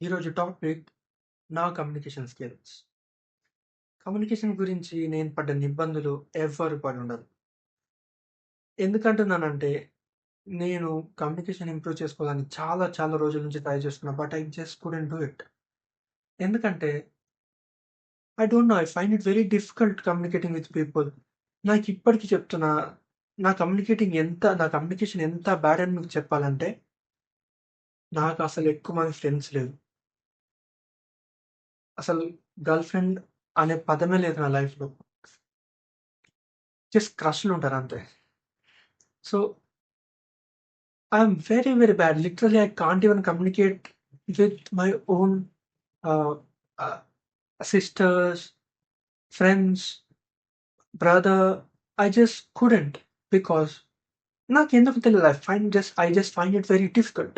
ఈరోజు టాపిక్ నా communication skills. Communication గురించి నేను పడ్డ ఇబ్బందులు ఎవ్వరు పడుండరు. ఎందుకంటున్నానంటే, నేను కమ్యూనికేషన్ ఇంప్రూవ్ చేసుకోవాలని చాలా చాలా రోజుల నుంచి ట్రై చేస్తున్నా. But I just couldn't do it. ఎందుకంటే, I don't know. I find it very difficult communicating with people. నాకిప్పటికి చెప్తున్నా, నా కమ్యూనికేషన్ ఎంత బ్యాడ్ అని మీకు చెప్పాలంటే, నాకు అసలు ఎక్కువ మంది ఫ్రెండ్స్ లేరు. అసలు గర్ల్ ఫ్రెండ్ అనే పదమే లేదు నా లైఫ్‌లో. జస్ట్ క్రష్‌లుంటారు అంతే. So I'm very, very bad. Literally, I can't even communicate with my own uh, uh, sisters, friends, brother. I just couldn't because నాకెందుకు తెలియదు. I just find it very difficult.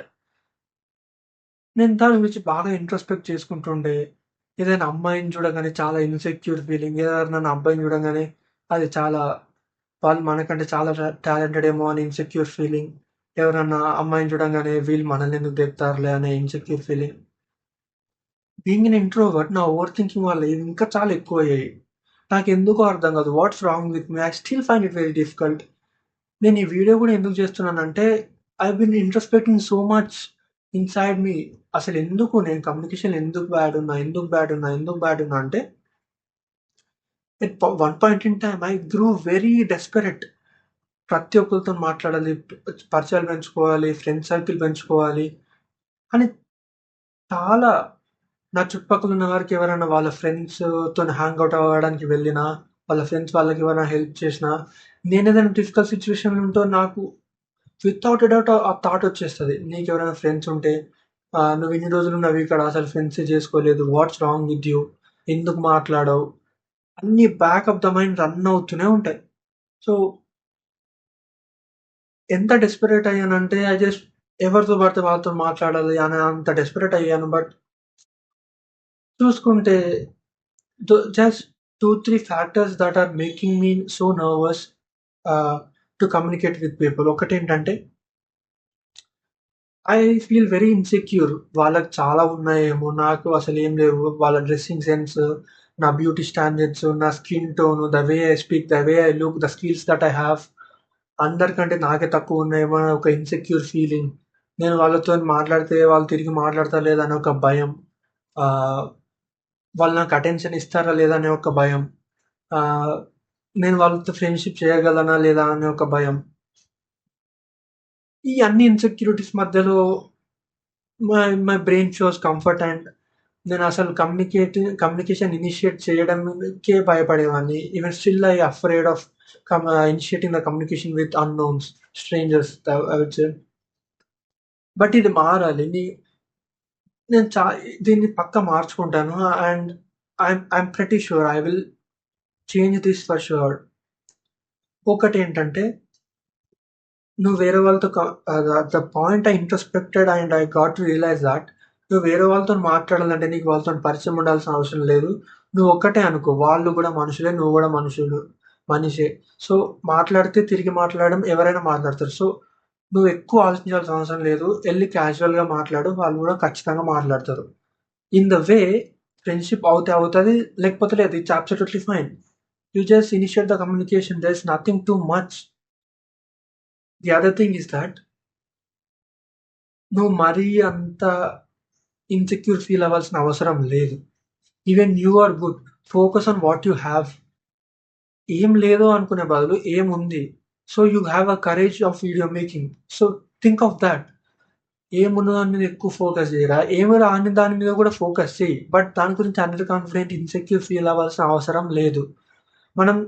నేను దాని గురించి బాగా ఇంట్రోస్పెక్ట్ చేసుకుంటుండే. ఏదైనా అమ్మాయిని చూడగానే చాలా ఇన్‌సెక్యూర్ ఫీలింగ్. ఏదైనా అబ్బాయిని చూడంగానే అది చాలా వాళ్ళు మనకంటే చాలా టాలెంటెడ్ ఏమో అని ఇన్‌సెక్యూర్ ఫీలింగ్. ఎవరన్నా అమ్మాయిని చూడంగానే వీళ్ళు మనల్ని ఎందుకు దెప్పుతారులే అనే insecure feeling. Being an introvert నా ఓవర్ థింకింగ్ వల్ల ఇవి ఇంకా చాలా ఎక్కువయ్యాయి. నాకెందుకో అర్థం కాదు. What's wrong with me? I still find it very difficult. నేను ఈ వీడియో కూడా ఎందుకు చేస్తున్నానంటే, I been introspecting so much inside me. అసలెందుకు నేను కమ్యూనికేషన్‌లో ఎందుకు బ్యాడ్ ఉన్నా అంటే, one point in time I grew very desperate. ప్రతి ఒక్కరితోని మాట్లాడాలి, పరిచయాలు పెంచుకోవాలి, ఫ్రెండ్ సర్కిల్ పెంచుకోవాలి అని చాలా నా చుట్టుపక్కల ఉన్న వారికి ఎవరైనా వాళ్ళ ఫ్రెండ్స్‌తోని హ్యాంగ్ ఔట్ అవ్వడానికి వెళ్ళినా, వాళ్ళ ఫ్రెండ్స్ వాళ్ళకి ఎవరైనా హెల్ప్ చేసినా, నేనేదైనా డిఫికల్ట్ సిట్యుయేషన్‌లో ఉంటో నాకు వితౌట్ ఎ డౌట్ ఆ థాట్ వచ్చేస్తది. నీకెవరైనా ఫ్రెండ్స్ ఉంటే నువ్వు ఇన్ని రోజులున్నావు ఇక్కడ అసలు ఫ్రెండ్సే చేసుకోలేదు. Watts wrong with you? ఎందుకు మాట్లాడవు? అన్నీ back of the mind run అవుతూనే ఉంటాయి. సో, ఎంత డెస్పరేట్ అయ్యానంటే ఐ జస్ట్ ఎవరితో పడితే వాళ్ళతో మాట్లాడాలి అని అంత డెస్పరేట్ అయ్యాను. బట్ చూసుకుంటే just 2, 3 factors that are making me so nervous to communicate with people. ఒకటేంటంటే, ఐ ఫీల్ వెరీ ఇన్‌సెక్యూర్. వాళ్ళకి చాలా ఉన్నాయేమో, నాకు అసలేం లేవు. వాళ్ళ డ్రెస్సింగ్ సెన్స్, నా బ్యూటీ స్టాండర్డ్స్, నా skin tone, the way I speak, the way I look, the skills that I have అందరికంటే నాకే తక్కువ ఉన్నాయేమో అని ఒక ఇన్‌సెక్యూర్ ఫీలింగ్. నేను వాళ్ళతోని మాట్లాడితే వాళ్ళు తిరిగి మాట్లాడతారా లేదా అని ఒక భయం. ఆహ్, వాళ్ళు నాకు అటెన్షన్ ఇస్తారా లేదా అనే ఒక భయం. ఆహ్, నేను వాళ్ళతో ఫ్రెండ్‌షిప్ చేయగలనా లేదా అనే ఒక భయం. ఈ అన్ని ఇన్‌సెక్యూరిటీస్ మధ్యలో my my brain shows comfort and నేనసలు కమ్యూనికేషన్ ఇనిషియేట్ చేయడంకే భయపడేవాడిని. Even still I afraid of initiating the communication with unknowns, strangers I would say. But ఇది మారాలి. నేను దీన్ని పక్కా మార్చుకుంటాను. And I'm pretty sure I will change this for sure. ఒకటేంటంటే నువ్వు వేరే వాళ్ళతో the point I introspected and I got to realise that నువ్వు వేరే వాళ్ళతోని మాట్లాడాలంటే నీకు వాళ్ళతోని పరిచయం ఉండాల్సిన అవసరం లేదు. నువ్వు ఒక్కటే అనుకో, వాళ్ళు గూడా మనుషులే, నువ్వు గూడా మనిషే. సో, మాట్లాడితే తిరిగి మాట్లాడడం ఎవరైనా మాట్లాడతారు. సో, నువ్వు ఎక్కువ ఆలోచించాల్సిన అవసరం లేదు. ఎళ్లి క్యాజువల్‌గా మాట్లాడు. వాళ్ళు గూడా ఖచ్చితంగా మాట్లాడతారు. ఇన్ ద వే ఫ్రెండ్‌షిప్ అవుతే అవుతది. లేకపోతే లేదు. It's absolutely fine. You just initiate the communication. There is nothing too much. The other thing is that నువ్వు మరీ అంత ఇన్‌సెక్యూర్ ఫీల్ అవ్వాల్సిన అవసరం లేదు. Even you are good. Focus on what you have. ఏం లేదు అనుకునే బదులు ఏముంది. So, you have a courage of video making. So, think of that. ఏమున్న దాని మీద ఎక్కువ ఫోకస్ చేయరా. ఏమి రాని దాని మీద కూడా ఫోకస్ చెయ్యి. బట్ దాని గురించి అండర్ కాన్ఫిడెంట్, ఇన్‌సెక్యూర్ ఫీల్ అవ్వాల్సిన అవసరం లేదు. మనం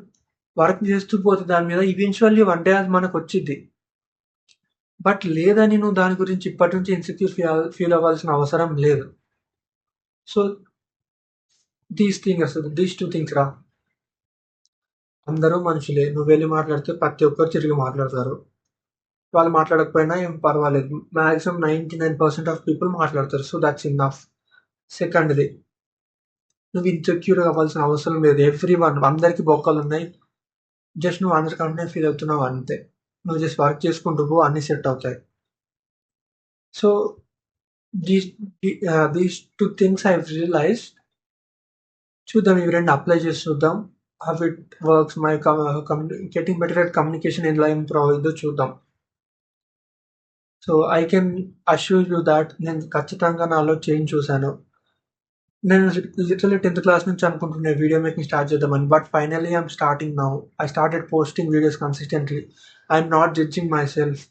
వర్క్ చేస్తూ పోతే దాని మీద ఈవెన్చువల్లీ వన్ డే అది మనకొచ్చిద్ది. బట్ లేదని నువ్వు దాని గురించి ఇప్పటి నుంచి ఇన్‌సెక్యూర్ ఫీల్ అవ్వాల్సిన అవసరం లేదు. సో, దీస్ 2 థింగ్స్ రా. అందరూ మనుషులే. నువ్వెళ్లి మాట్లాడితే ప్రతి ఒక్కరు తిరిగి మాట్లాడతారు. వాళ్ళు మాట్లాడకపోయినా ఏం పర్వాలేదు. మాక్సిమం 99% ఆఫ్ పీపుల్ మాట్లాడతారు. So, that's enough. సెకండ్‌ది నువ్వు ఇన్‌సెక్యూర్ అవ్వాల్సిన అవసరం లేదు. అందరికి బొక్కలున్నాయి. జస్ట్ నువ్వు అండర్ కాన్ఫిడెంట్ ఫీల్ అవుతున్నావు అంతే. నువ్వు జస్ట్ వర్క్ చేసుకుంటూ పో అన్నీ సెట్ అవుతాయి. So, these these two things I've realized. చూద్దాం ఇవి 2 అప్లై చేసి చూద్దాం. How it works my getting better at communication ఎలా ఇంప్రూవ్ అవుద్దో చూద్దాం. So, I can assure you that నేను ఖచ్చితంగా నాలో చేంజ్ చూసాను. నేను లిటరల్లీ 10థ్ క్లాస్ నుంచి అనుకుంటున్నా వీడియో మేకింగ్ స్టార్ట్ చేద్దామని. But finally I'm starting now. I started posting videos consistently. I'm not judging my self.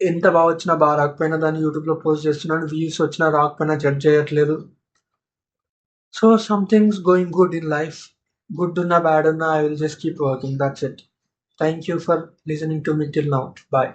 ఎంత బా వచ్చినా, బా రాకపోయినా దాన్ని యూట్యూబ్‌లో పోస్ట్ చేస్తున్నాను. వ్యూస్ వచ్చినా రాకపోయినా జడ్జ్ చేయట్లేదు. So something's going good in life. Good or bad, I will just keep working. That's it. Thank you for listening to me till now. Bye.